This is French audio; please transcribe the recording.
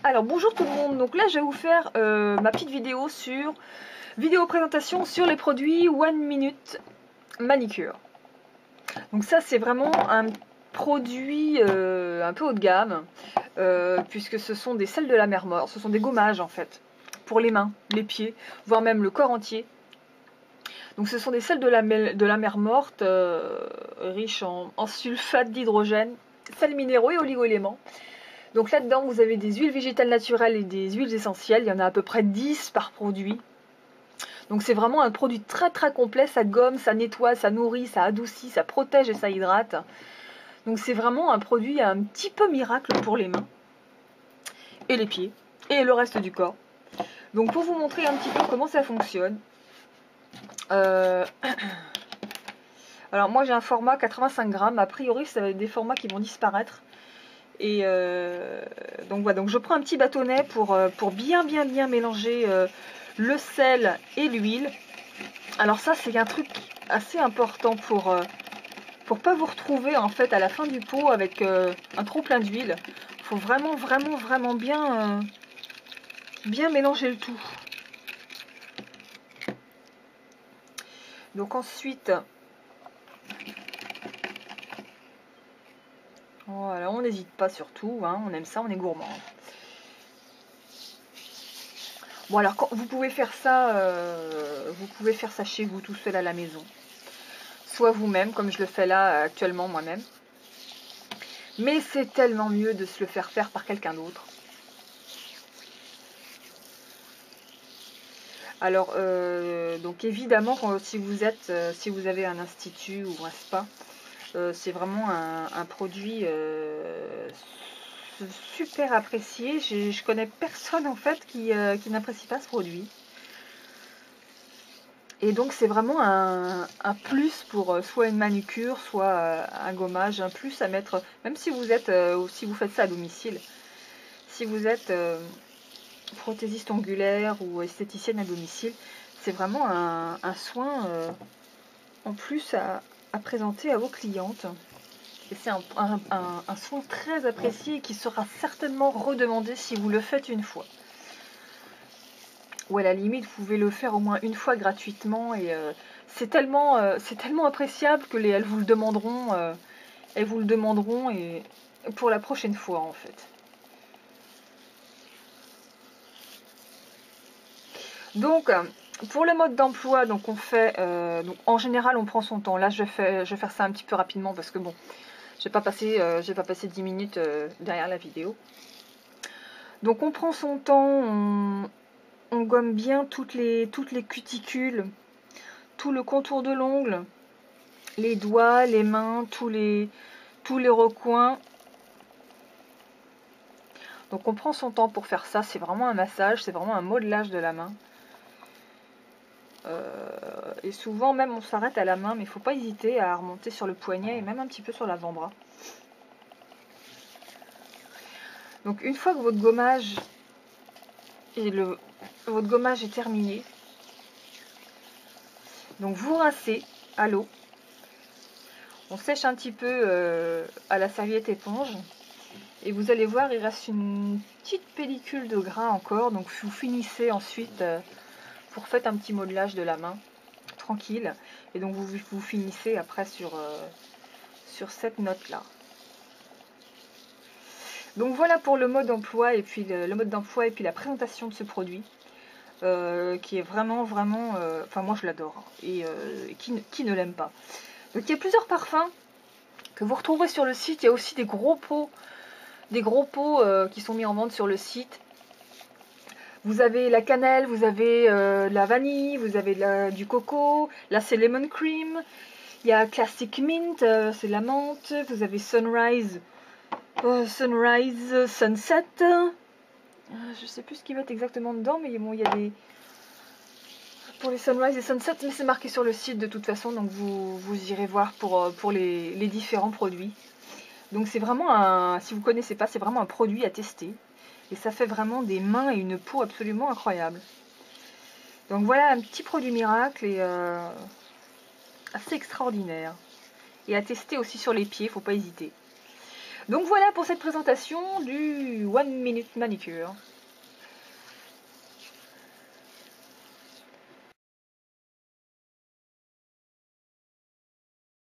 Alors bonjour tout le monde, donc là je vais vous faire ma petite vidéo présentation sur les produits One Minute Manicure. Donc ça c'est vraiment un produit un peu haut de gamme, puisque ce sont des sels de la mer morte, ce sont des gommages en fait, pour les mains, les pieds, voire même le corps entier. Donc ce sont des sels de la mer morte, riches en sulfate d'hydrogène, sels minéraux et oligo-éléments. Donc là-dedans, vous avez des huiles végétales naturelles et des huiles essentielles. Il y en a à peu près 10 par produit. Donc c'est vraiment un produit très très complet. Ça gomme, ça nettoie, ça nourrit, ça adoucit, ça protège et ça hydrate. Donc c'est vraiment un produit un petit peu miracle pour les mains et les pieds et le reste du corps. Donc pour vous montrer un petit peu comment ça fonctionne. Alors moi j'ai un format 85 grammes. A priori, ça va être des formats qui vont disparaître. Et donc voilà, donc je prends un petit bâtonnet pour bien mélanger le sel et l'huile. Alors ça c'est un truc assez important pour pas vous retrouver en fait à la fin du pot avec un trop plein d'huile. Il faut vraiment bien mélanger le tout. Donc ensuite, voilà, on n'hésite pas surtout, hein, on aime ça, on est gourmand. Bon alors vous pouvez faire ça chez vous tout seul à la maison. Soit vous-même, comme je le fais là actuellement moi-même. Mais c'est tellement mieux de se le faire faire par quelqu'un d'autre. Alors, donc évidemment, si vous avez un institut ou un spa, c'est vraiment un produit super apprécié. Je connais personne en fait qui n'apprécie pas ce produit. Et donc c'est vraiment un plus pour soit une manucure, soit un gommage, un plus à mettre, même si vous faites ça à domicile. Si vous êtes prothésiste ongulaire ou esthéticienne à domicile, c'est vraiment un soin en plus à présenter à vos clientes. Et c'est un soin très apprécié et qui sera certainement redemandé si vous le faites une fois. Ou à la limite, vous pouvez le faire au moins une fois gratuitement et c'est tellement appréciable que elles vous le demanderont et pour la prochaine fois en fait. Donc pour le mode d'emploi, donc on fait donc en général on prend son temps. Là je vais faire ça un petit peu rapidement parce que bon, j'ai pas passé 10 minutes derrière la vidéo. Donc on prend son temps, on gomme bien toutes les cuticules, tout le contour de l'ongle, les doigts, les mains, tous les recoins. Donc on prend son temps pour faire ça, c'est vraiment un massage, c'est vraiment un modelage de la main. Et souvent même on s'arrête à la main, mais il ne faut pas hésiter à remonter sur le poignet et même un petit peu sur l'avant-bras. Donc une fois que votre gommage est terminé, donc vous rincez à l'eau. On sèche un petit peu à la serviette éponge. Et vous allez voir, il reste une petite pellicule de gras encore. Donc vous finissez ensuite, vous faites un petit modelage de la main, tranquille. Et donc vous finissez après sur cette note-là. Donc voilà pour le mode d'emploi et puis la présentation de ce produit. Qui est vraiment, enfin moi je l'adore. Et qui ne l'aime pas. Donc il y a plusieurs parfums que vous retrouverez sur le site. Il y a aussi des gros pots qui sont mis en vente sur le site. Vous avez la cannelle, vous avez la vanille, vous avez du coco. Là c'est lemon cream. Il y a classic mint, c'est la menthe. Vous avez sunrise, sunset. Je sais plus ce qu'ils mettent exactement dedans, mais bon, il y a des... Pour les sunrise et sunset, mais c'est marqué sur le site de toute façon, donc vous irez voir pour les différents produits. Donc c'est vraiment si vous connaissez pas, c'est vraiment un produit à tester. Et ça fait vraiment des mains et une peau absolument incroyable. Donc voilà un petit produit miracle et assez extraordinaire. Et à tester aussi sur les pieds, faut pas hésiter. Donc voilà pour cette présentation du One Minute Manicure.